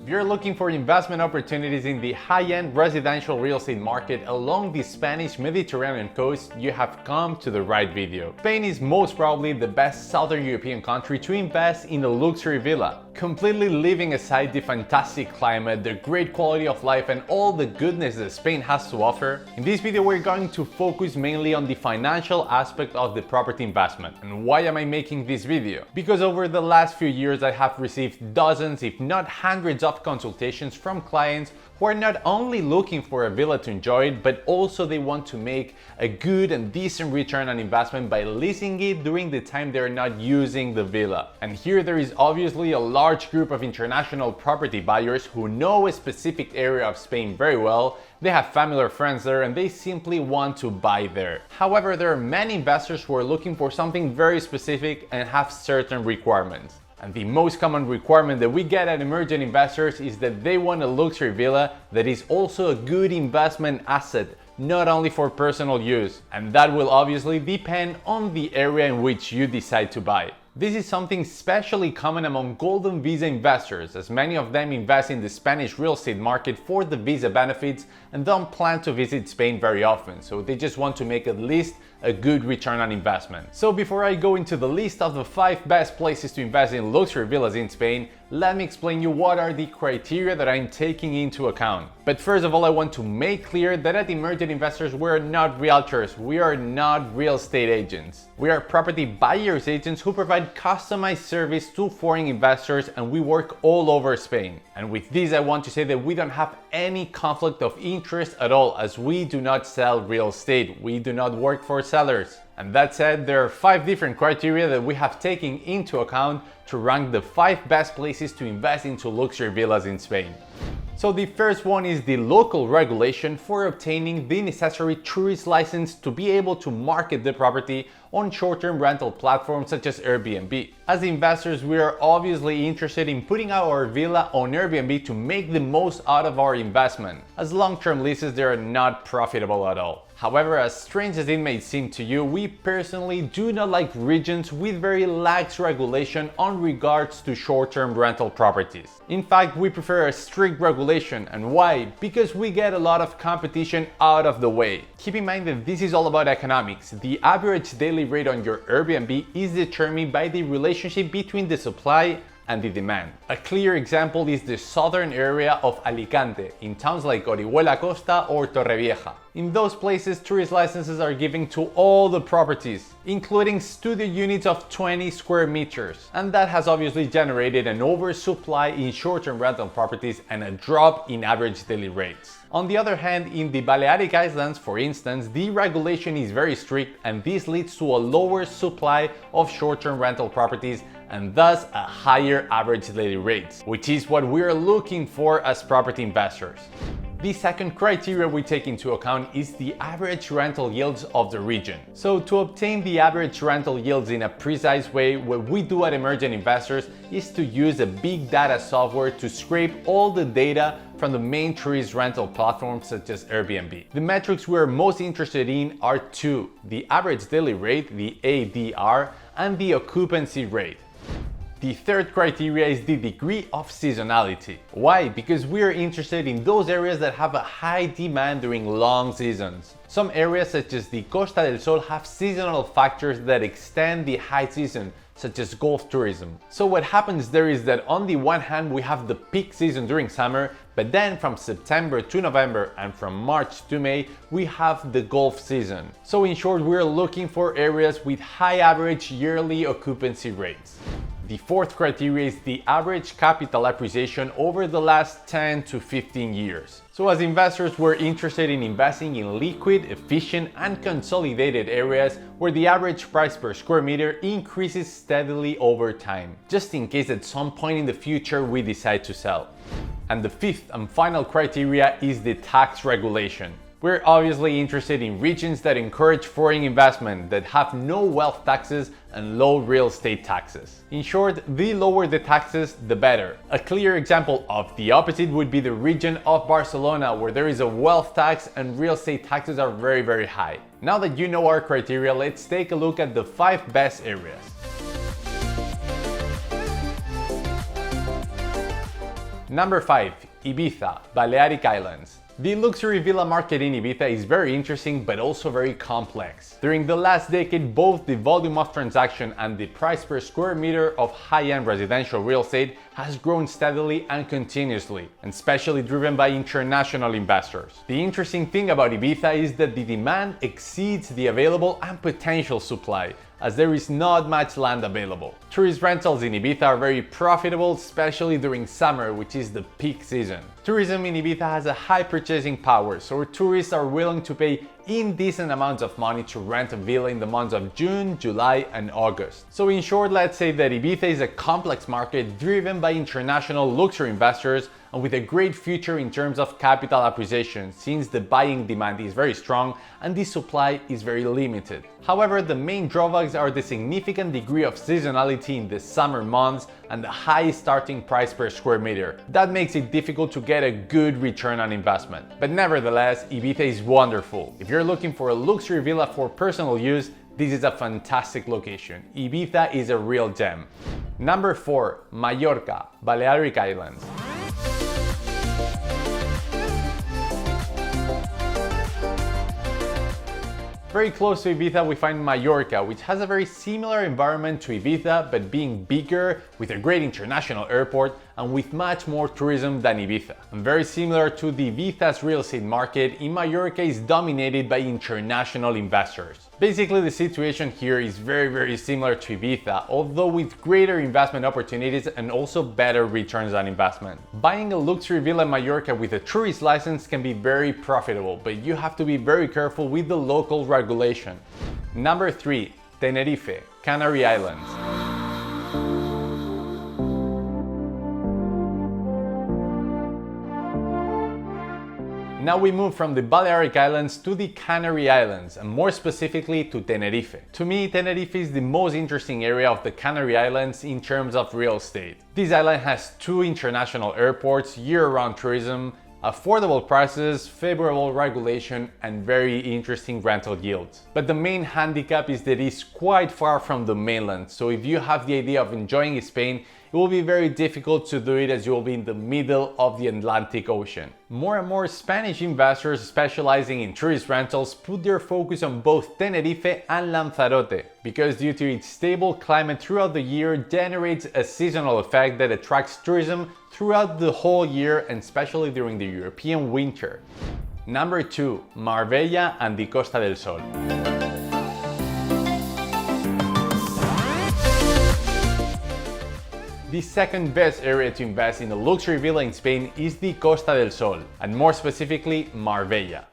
If you're looking for investment opportunities in the high-end residential real estate market along the Spanish Mediterranean coast, you have come to the right video. Spain is most probably the best Southern European country to invest in a luxury villa. Completely leaving aside the fantastic climate, the great quality of life and all the goodness that Spain has to offer, in this video we're going to focus mainly on the financial aspect of the property investment. And why am I making this video? Because over the last few years I have received dozens, if not hundreds of consultations from clients who are not only looking for a villa to enjoy it, but also they want to make a good and decent return on investment by leasing it during the time they're not using the villa. And here there is obviously a large group of international property buyers who know a specific area of Spain very well. They have family or friends there and they simply want to buy there. However, there are many investors who are looking for something very specific and have certain requirements. And the most common requirement that we get at emergent investors is that they want a luxury villa that is also a good investment asset, not only for personal use. And that will obviously depend on the area in which you decide to buy. This is something especially common among Golden Visa investors, as many of them invest in the Spanish real estate market for the visa benefits and don't plan to visit Spain very often, so they just want to make at least a good return on investment. So before I go into the list of the 5 best places to invest in luxury villas in Spain, let me explain you what are the criteria that I'm taking into account. But first of all, I want to make clear that at Emergent Investors, we're not realtors, we are not real estate agents. We are property buyers agents who provide customized service to foreign investors, and we work all over Spain. And with this, I want to say that we don't have any conflict of interest at all, as we do not sell real estate. We do not work for sellers. And that said, there are 5 different criteria that we have taken into account to rank the 5 best places to invest into luxury villas in Spain. So the first one is the local regulation for obtaining the necessary tourist license to be able to market the property on short-term rental platforms such as Airbnb. As investors, we are obviously interested in putting our villa on Airbnb to make the most out of our investment, as long-term leases they are not profitable at all. However, as strange as it may seem to you, we personally do not like regions with very lax regulation on regards to short-term rental properties. In fact, we prefer a strict regulation. And why? Because we get a lot of competition out of the way. Keep in mind that this is all about economics. The average daily rate on your Airbnb is determined by the relationship between the supply and the demand. A clear example is the southern area of Alicante, in towns like Orihuela Costa or Torrevieja. In those places, tourist licenses are given to all the properties, including studio units of 20 square meters. And that has obviously generated an oversupply in short-term rental properties and a drop in average daily rates. On the other hand, in the Balearic Islands, for instance, the regulation is very strict, and this leads to a lower supply of short-term rental properties and thus a higher average daily rates, which is what we are looking for as property investors. The second criteria we take into account is the average rental yields of the region. So to obtain the average rental yields in a precise way, what we do at Emergent Investors is to use a big data software to scrape all the data from the main tourist rental platforms such as Airbnb. The metrics we're most interested in are 2: the average daily rate, the ADR, and the occupancy rate. The third criteria is the degree of seasonality. Why? Because we are interested in those areas that have a high demand during long seasons. Some areas such as the Costa del Sol have seasonal factors that extend the high season, such as golf tourism. So what happens there is that on the one hand we have the peak season during summer, but then from September to November and from March to May we have the golf season. So in short, we're looking for areas with high average yearly occupancy rates. The fourth criteria is the average capital appreciation over the last 10 to 15 years. So as investors, we're interested in investing in liquid, efficient, and consolidated areas where the average price per square meter increases steadily over time, just in case at some point in the future we decide to sell. And the fifth and final criteria is the tax regulation. We're obviously interested in regions that encourage foreign investment, that have no wealth taxes and low real estate taxes. In short, the lower the taxes, the better. A clear example of the opposite would be the region of Barcelona, where there is a wealth tax and real estate taxes are very high. Now that you know our criteria, let's take a look at the 5 best areas. Number 5. Ibiza, Balearic Islands. The luxury villa market in Ibiza is very interesting but also very complex. During the last decade, both the volume of transaction and the price per square meter of high-end residential real estate has grown steadily and continuously, and especially driven by international investors. The interesting thing about Ibiza is that the demand exceeds the available and potential supply, as there is not much land available. Tourist rentals in Ibiza are very profitable, especially during summer, which is the peak season. Tourism in Ibiza has a high purchasing power, so tourists are willing to pay indecent amounts of money to rent a villa in the months of June, July, and August. So in short, let's say that Ibiza is a complex market driven by international luxury investors and with a great future in terms of capital appreciation, since the buying demand is very strong and the supply is very limited. However, the main drawbacks are the significant degree of seasonality in the summer months and the high starting price per square meter. That makes it difficult to get a good return on investment. But nevertheless, Ibiza is wonderful. If you're looking for a luxury villa for personal use, this is a fantastic location. Ibiza is a real gem. Number 4. Mallorca, Balearic Islands. Very close to Ibiza we find Mallorca, which has a very similar environment to Ibiza, but being bigger, with a great international airport, and with much more tourism than Ibiza. And very similar to the Ibiza's real estate market, in Mallorca is dominated by international investors. Basically, the situation here is very similar to Ibiza, although with greater investment opportunities and also better returns on investment. Buying a luxury villa in Mallorca with a tourist license can be very profitable, but you have to be very careful with the local regulation. Number 3. Tenerife, Canary Islands. Now we move from the Balearic Islands to the Canary Islands, and more specifically to Tenerife. To me, Tenerife is the most interesting area of the Canary Islands in terms of real estate. This island has 2 international airports, year-round tourism, affordable prices, favorable regulation, and very interesting rental yields. But the main handicap is that it's quite far from the mainland, so if you have the idea of enjoying Spain, it will be very difficult to do it as you will be in the middle of the Atlantic Ocean. More and more Spanish investors specializing in tourist rentals put their focus on both Tenerife and Lanzarote, because due to its stable climate throughout the year generates a seasonal effect that attracts tourism throughout the whole year and especially during the European winter. Number 2. Marbella and the Costa del Sol. The second best area to invest in a luxury villa in Spain is the Costa del Sol, and more specifically Marbella.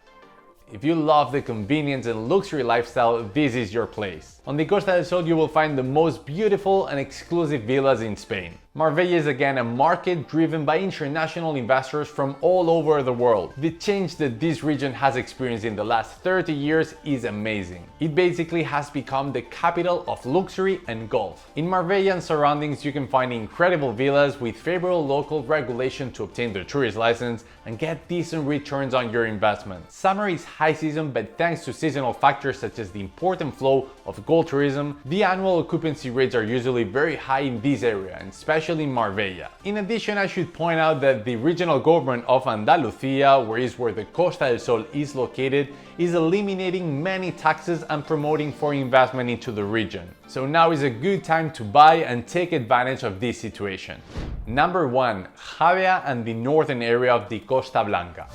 If you love the convenience and luxury lifestyle, this is your place. On the Costa del Sol you will find the most beautiful and exclusive villas in Spain. Marbella is again a market driven by international investors from all over the world. The change that this region has experienced in the last 30 years is amazing. It basically has become the capital of luxury and golf. In Marbella and surroundings you can find incredible villas with favorable local regulation to obtain the tourist license and get decent returns on your investment. Summer is high season, but thanks to seasonal factors such as the important flow of gold tourism, the annual occupancy rates are usually very high in this area, and especially in Marbella. In addition, I should point out that the regional government of Andalusia, where the Costa del Sol is located, is eliminating many taxes and promoting foreign investment into the region. So now is a good time to buy and take advantage of this situation. Number 1. Javea and the northern area of the Costa Blanca.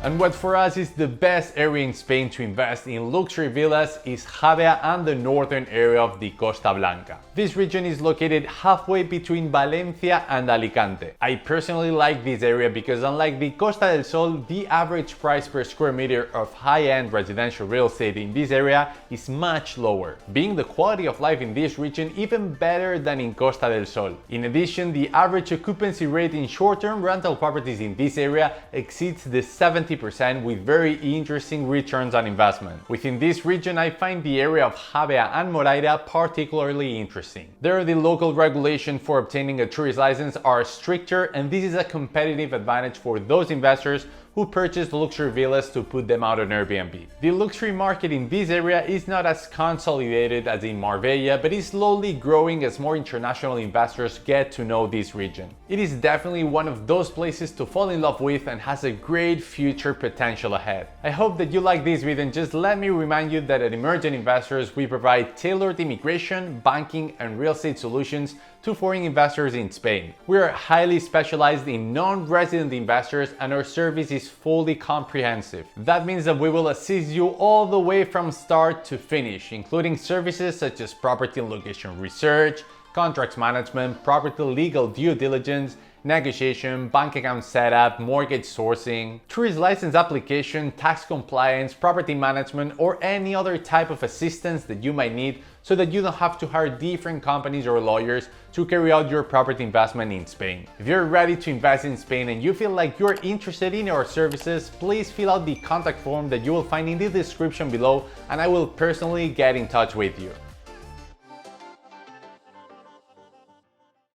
And what for us is the best area in Spain to invest in luxury villas is Javea and the northern area of the Costa Blanca. This region is located halfway between Valencia and Alicante. I personally like this area because unlike the Costa del Sol, the average price per square meter of high-end residential real estate in this area is much lower, being the quality of life in this region even better than in Costa del Sol. In addition, the average occupancy rate in short-term rental properties in this area exceeds the 70% with very interesting returns on investment. Within this region, I find the area of Javea and Moraira particularly interesting. There, the local regulation for obtaining a tourist license are stricter, and this is a competitive advantage for those investors who purchase luxury villas to put them out on Airbnb. The luxury market in this area is not as consolidated as in Marbella, but is slowly growing as more international investors get to know this region. It is definitely one of those places to fall in love with and has a great future potential ahead. I hope that you like this video, and just let me remind you that at Emergent Investors we provide tailored immigration, banking, and real estate solutions to foreign investors in Spain. We are highly specialized in non-resident investors and our service is fully comprehensive. That means that we will assist you all the way from start to finish, including services such as property and location research, contracts management, property legal due diligence, negotiation, bank account setup, mortgage sourcing, tourist license application, tax compliance, property management, or any other type of assistance that you might need so that you don't have to hire different companies or lawyers to carry out your property investment in Spain. If you're ready to invest in Spain and you feel like you're interested in our services, please fill out the contact form that you will find in the description below and I will personally get in touch with you.